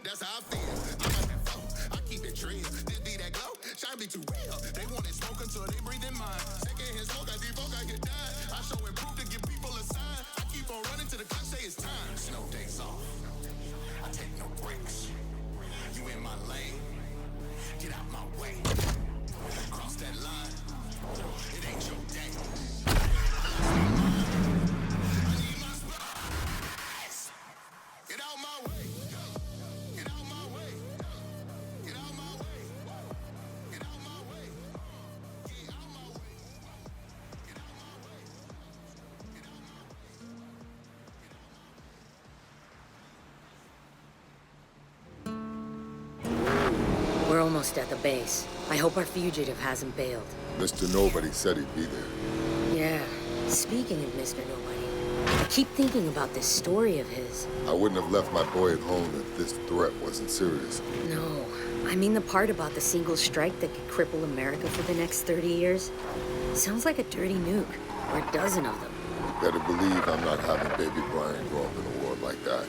that's how I feel. I got that flow, I keep it trill. This be that glow, shine be too real. They want it smoke until they breathe in mine. Secondhand smoke, I devoke, I get died. I show and prove to give people a sign. I keep on running till the clock say it's time. Snow days off, I take no breaks. You in my lane, get out my way. Cross that line, it ain't your day. I need my space. Get out my way. Get out my way. Get out my way. Get out my way. Get out my way. Get out my way. Get out my way. We're almost at the base. I hope our fugitive hasn't bailed. Mr. Nobody said he'd be there. Yeah. Speaking of Mr. Nobody, I keep thinking about this story of his. I wouldn't have left my boy at home if this threat wasn't serious. No. I mean the part about the single strike that could cripple America for the next 30 years. Sounds like a dirty nuke. Or a dozen of them. You better believe I'm not having baby Brian grow up in a war like that.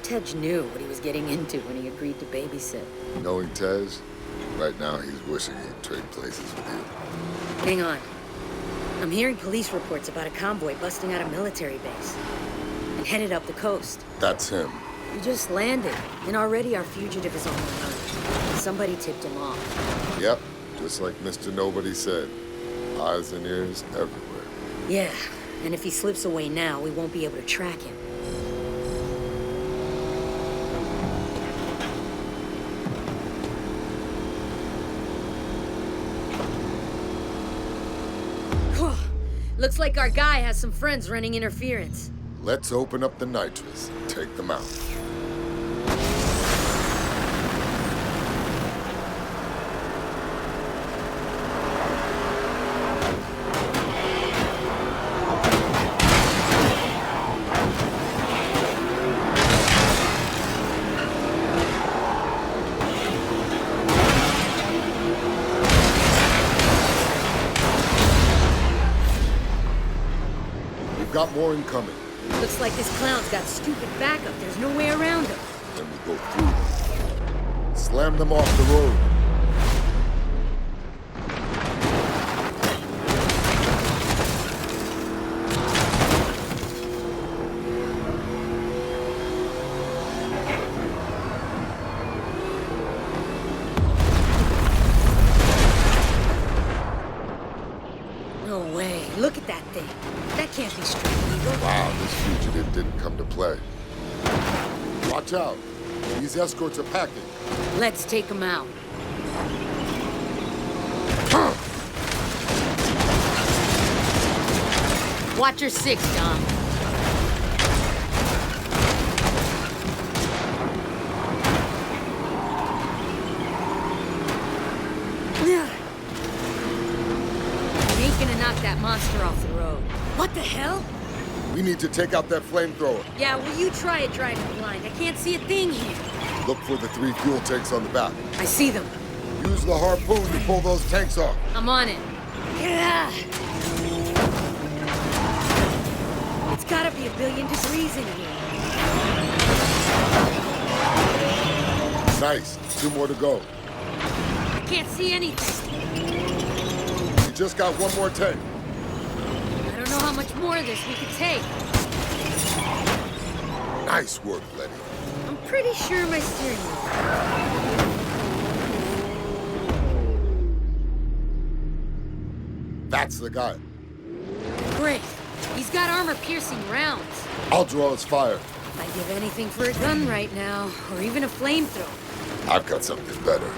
Tej knew what he was getting into when he agreed to babysit. Knowing Tej, right now he's wishing he'd trade places with you. Hang on. I'm hearing police reports about a convoy busting out a military base and headed up the coast. That's him. We just landed, and already our fugitive is on the run. Somebody tipped him off. Yep, just like Mr. Nobody said. Eyes and ears everywhere. Yeah, and if he slips away now, we won't be able to track him. Looks like our guy has some friends running interference. Let's open up the nitrous and take them out. Got more incoming. Looks like this clown's got stupid backup. There's no way around him. Then we go through them. Slam them off the road. No way. Look at that thing. That can't be straight, Eagle. Wow, this fugitive didn't come to play. Watch out. These escorts are packing. Let's take them out. Watch your six, Dom. That monster off the road. What the hell? We need to take out that flamethrower. Yeah, well, you try it driving blind. I can't see a thing here. Look for the 3 fuel tanks on the back. I see them. Use the harpoon to pull those tanks off. I'm on it. Yeah. It's gotta be 1,000,000,000 degrees in here. Nice. 2 more to go. I can't see anything. You just got 1 more tank. I don't know how much more of this we could take. Nice work, Letty. I'm pretty sure my steering wheel. That's the guy. Great. He's got armor-piercing rounds. I'll draw his fire. I'd give anything for a gun right now, or even a flamethrower. I've got something better.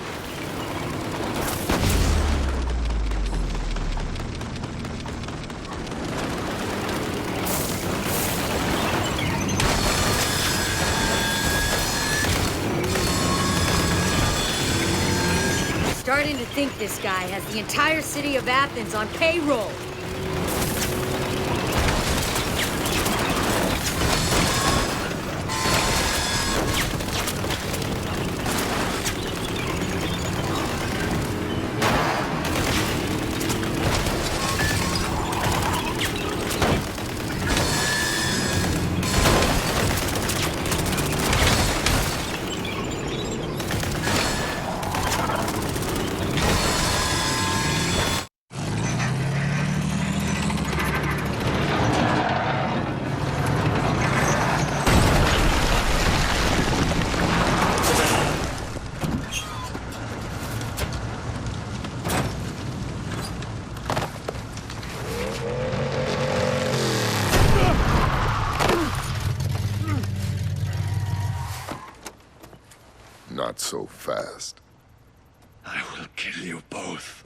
Starting to think this guy has the entire city of Athens on payroll. so fast. I will kill you both.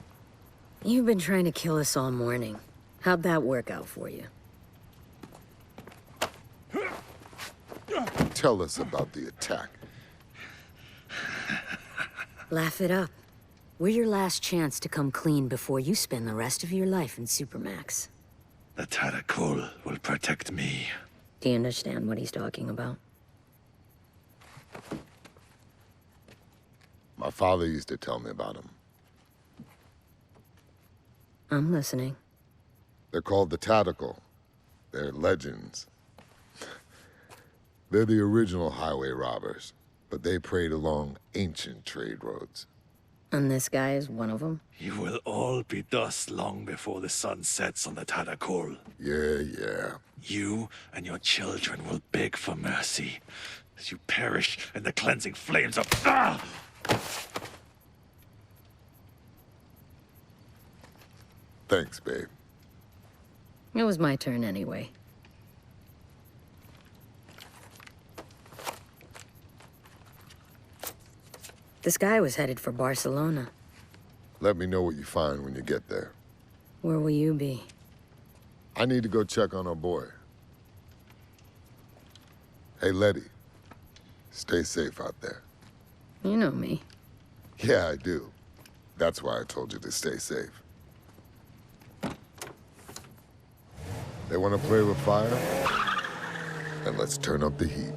You've been trying to kill us all morning. How'd that work out for you? Tell us about the attack. Laugh it up. We're your last chance to come clean before you spend the rest of your life in Supermax. The Tadakul will protect me. Do you understand what he's talking about? My father used to tell me about him. I'm listening. They're called the Tactical. They're legends. They're the original highway robbers, but they preyed along ancient trade roads. And this guy is one of them? You will all be dust long before the sun sets on the Tadakul. Yeah. You and your children will beg for mercy as you perish in the cleansing flames of... Ah! Thanks, babe. It was my turn anyway. This guy was headed for Barcelona. Let me know what you find when you get there. Where will you be? I need to go check on our boy. Hey, Letty. Stay safe out there. You know me. Yeah, I do. That's why I told you to stay safe. They want to play with fire? Then let's turn up the heat.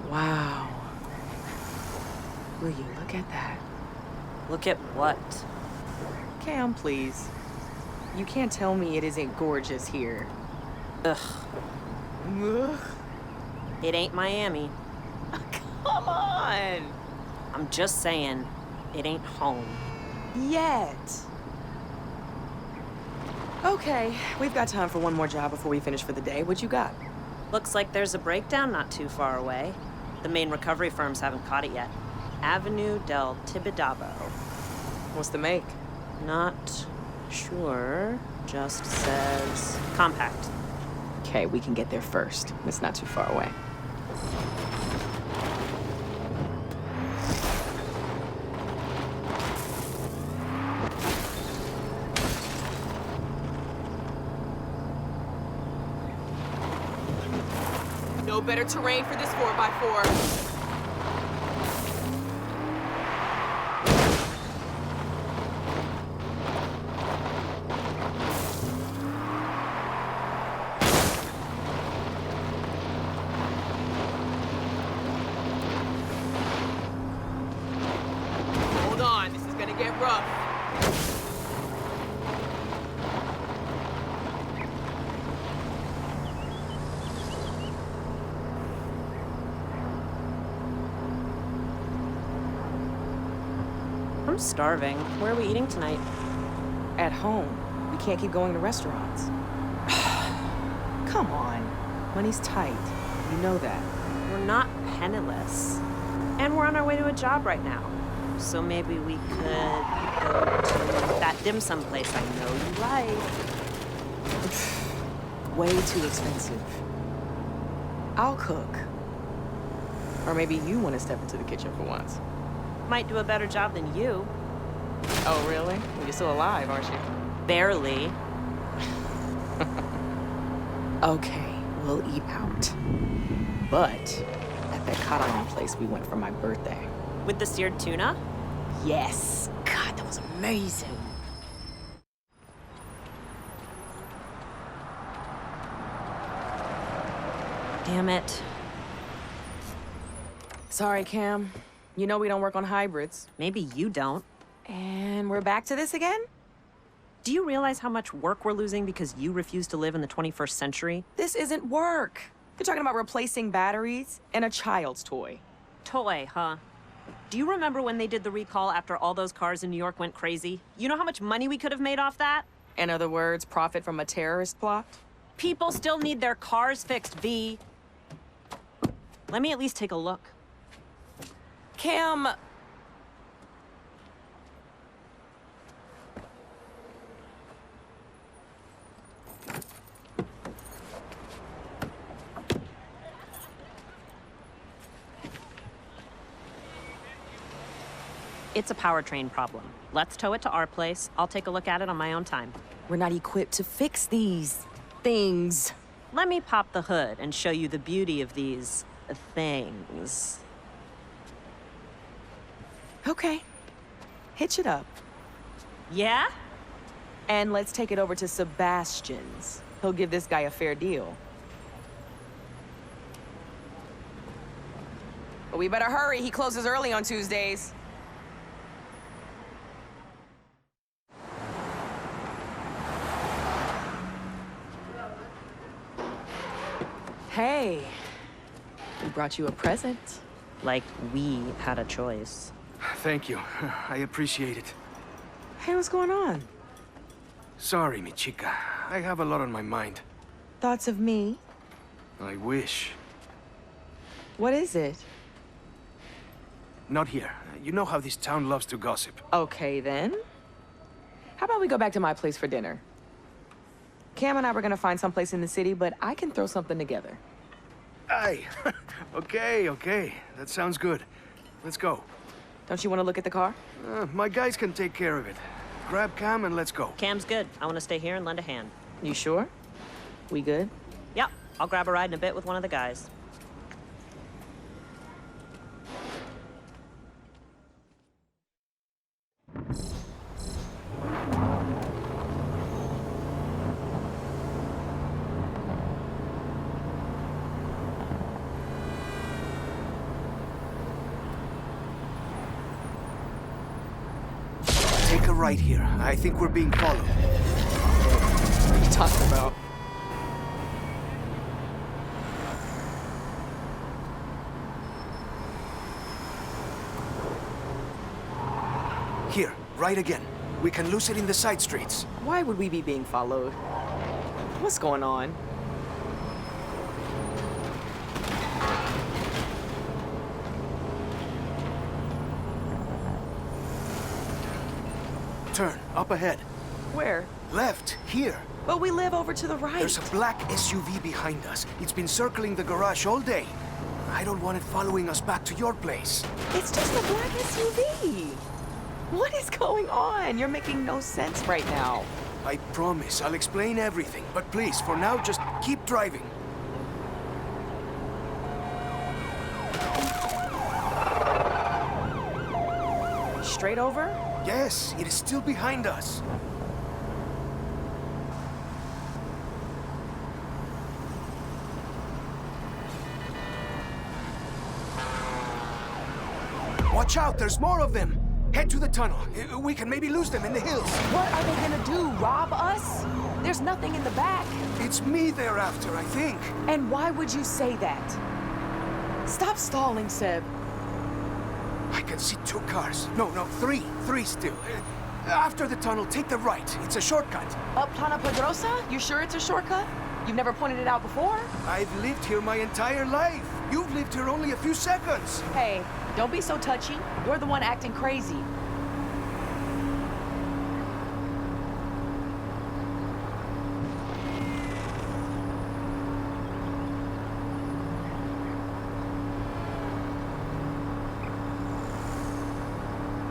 Wow. Will you look at that? Look at what? Cam, please. You can't tell me it isn't gorgeous here. Ugh. Ugh. It ain't Miami. Come on! I'm just saying, it ain't home. Yet. Okay, we've got time for one more job before we finish for the day. What you got? Looks like there's a breakdown not too far away. The main recovery firms haven't caught it yet. Avenue del Tibidabo. What's the make? Not sure. Just says compact. Okay, we can get there first. It's not too far away. No better terrain for this 4x4. Hold on, this is gonna get rough. I'm starving. Where are we eating tonight? At home. We can't keep going to restaurants. Come on. Money's tight. You know that. We're not penniless. And we're on our way to a job right now. So maybe we could go to that dim sum place I know you like. Way too expensive. I'll cook. Or maybe you want to step into the kitchen for once. Might do a better job than you. Oh, really? Well, you're still alive, aren't you? Barely. Okay, we'll eat out. But at that Catalan place we went for my birthday. With the seared tuna? Yes. God, that was amazing. Damn it. Sorry, Cam. You know we don't work on hybrids. Maybe you don't. And we're back to this again? Do you realize how much work we're losing because you refuse to live in the 21st century? This isn't work. You're talking about replacing batteries and a child's toy. Toy, huh? Do you remember when they did the recall after all those cars in New York went crazy? You know how much money we could have made off that? In other words, profit from a terrorist plot? People still need their cars fixed, V. Let me at least take a look. Cam... It's a powertrain problem. Let's tow it to our place. I'll take a look at it on my own time. We're not equipped to fix these things. Let me pop the hood and show you the beauty of these things. Okay. Hitch it up. Yeah? And let's take it over to Sebastian's. He'll give this guy a fair deal. But we better hurry. He closes early on Tuesdays. Hey, we brought you a present. Like we had a choice. Thank you. I appreciate it. Hey, what's going on? Sorry, mi chica. I have a lot on my mind. Thoughts of me? I wish. What is it? Not here. You know how this town loves to gossip. Okay, then. How about we go back to my place for dinner? Cam and I were gonna find someplace in the city, but I can throw something together. Aye. Okay. That sounds good. Let's go. Don't you want to look at the car? My guys can take care of it. Grab Cam and let's go. Cam's good. I want to stay here and lend a hand. You sure? We good? Yep, I'll grab a ride in a bit with one of the guys. Take a right here. I think we're being followed. What are you talking about? Here, right again. We can lose it in the side streets. Why would we be being followed? What's going on? Turn, up ahead. Where? Left, here. But we live over to the right. There's a black SUV behind us. It's been circling the garage all day. I don't want it following us back to your place. It's just a black SUV. What is going on? You're making no sense right now. I promise I'll explain everything, but please, for now, just keep driving. Straight over? Yes, it is still behind us. Watch out, there's more of them. Head to the tunnel. We can maybe lose them in the hills. What are they gonna do, rob us? There's nothing in the back. It's me they're after, I think. And why would you say that? Stop stalling, Seb. I can see 2 cars. No, three. 3 still. After the tunnel, take the right. It's a shortcut. Up Plana Pedrosa? You sure it's a shortcut? You've never pointed it out before? I've lived here my entire life. You've lived here only a few seconds. Hey, don't be so touchy. You're the one acting crazy.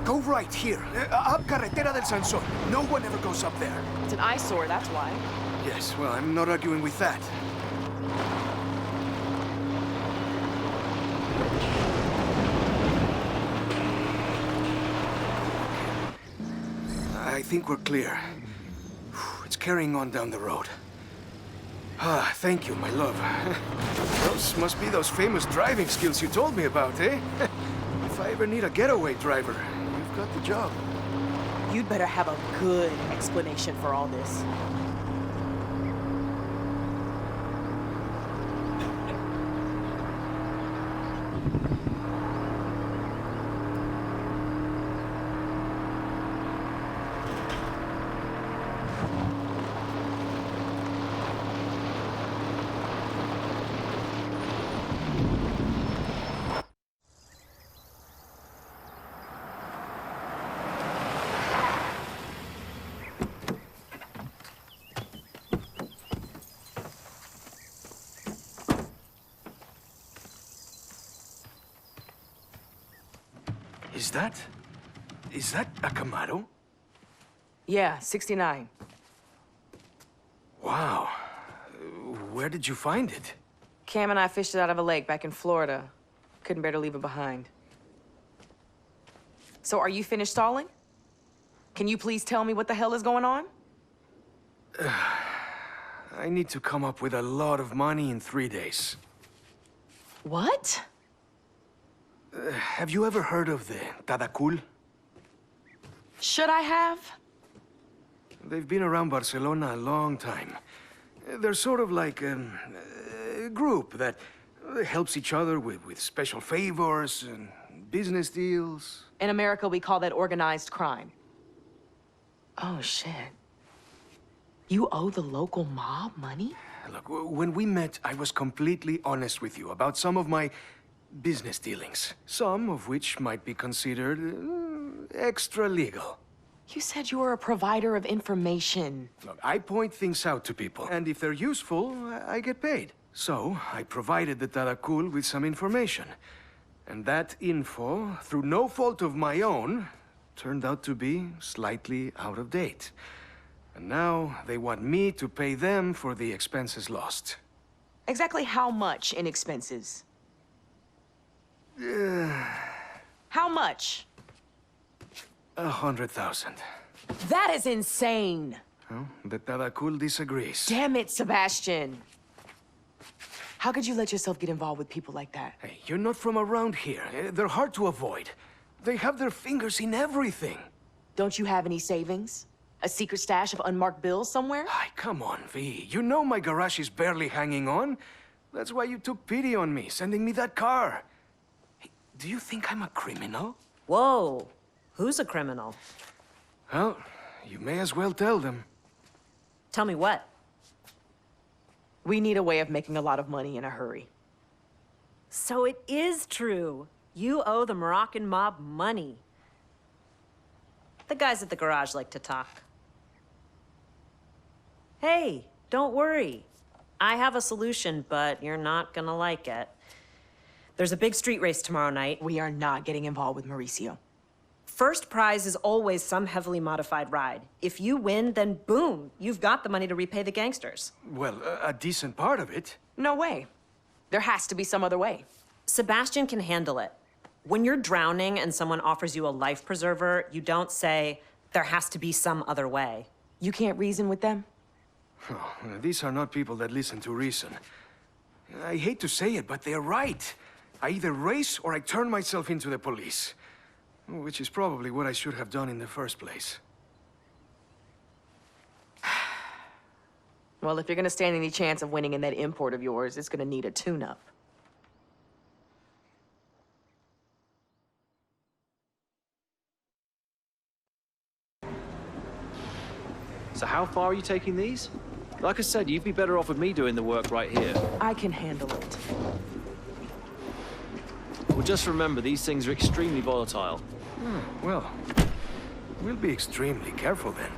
Go right here. Up Carretera del Sansón. No one ever goes up there. It's an eyesore, that's why. Yes, well, I'm not arguing with that. I think we're clear. It's carrying on down the road. Ah, thank you, my love. Those must be those famous driving skills you told me about, eh? If I ever need a getaway driver, you've got the job. You'd better have a good explanation for all this. Is that a Camaro? Yeah, 69. Wow. Where did you find it? Cam and I fished it out of a lake back in Florida. Couldn't bear to leave it behind. So are you finished stalling? Can you please tell me what the hell is going on? I need to come up with a lot of money in 3 days. What? Have you ever heard of the Tadakul? Should I have? They've been around Barcelona a long time. They're sort of like a group that helps each other with special favors and business deals. In America, we call that organized crime. Oh, shit. You owe the local mob money? Look, when we met, I was completely honest with you about some of my business dealings. Some of which might be considered extra-legal. You said you were a provider of information. Look, I point things out to people, and if they're useful, I get paid. So, I provided the Tadakul with some information. And that info, through no fault of my own, turned out to be slightly out of date. And now they want me to pay them for the expenses lost. Exactly how much in expenses? How much? 100,000. That is insane. Well, the Tadakul disagrees. Damn it, Sebastian. How could you let yourself get involved with people like that? Hey, you're not from around here. They're hard to avoid. They have their fingers in everything. Don't you have any savings? A secret stash of unmarked bills somewhere? Ay, come on, V. You know my garage is barely hanging on. That's why you took pity on me, sending me that car. Hey, do you think I'm a criminal? Whoa. Who's a criminal? Well, you may as well tell them. Tell me what? We need a way of making a lot of money in a hurry. So it is true. You owe the Moroccan mob money. The guys at the garage like to talk. Hey, don't worry. I have a solution, but you're not gonna like it. There's a big street race tomorrow night. We are not getting involved with Mauricio. First prize is always some heavily modified ride. If you win, then boom, you've got the money to repay the gangsters. Well, a decent part of it. No way. There has to be some other way. Sebastian can handle it. When you're drowning and someone offers you a life preserver, you don't say, there has to be some other way. You can't reason with them? Oh, these are not people that listen to reason. I hate to say it, but they're right. I either race or I turn myself into the police. Which is probably what I should have done in the first place. Well, if you're gonna stand any chance of winning in that import of yours, it's gonna need a tune-up. So how far are you taking these? Like I said, you'd be better off with me doing the work right here. I can handle it. Well, just remember, these things are extremely volatile. Well, we'll be extremely careful then.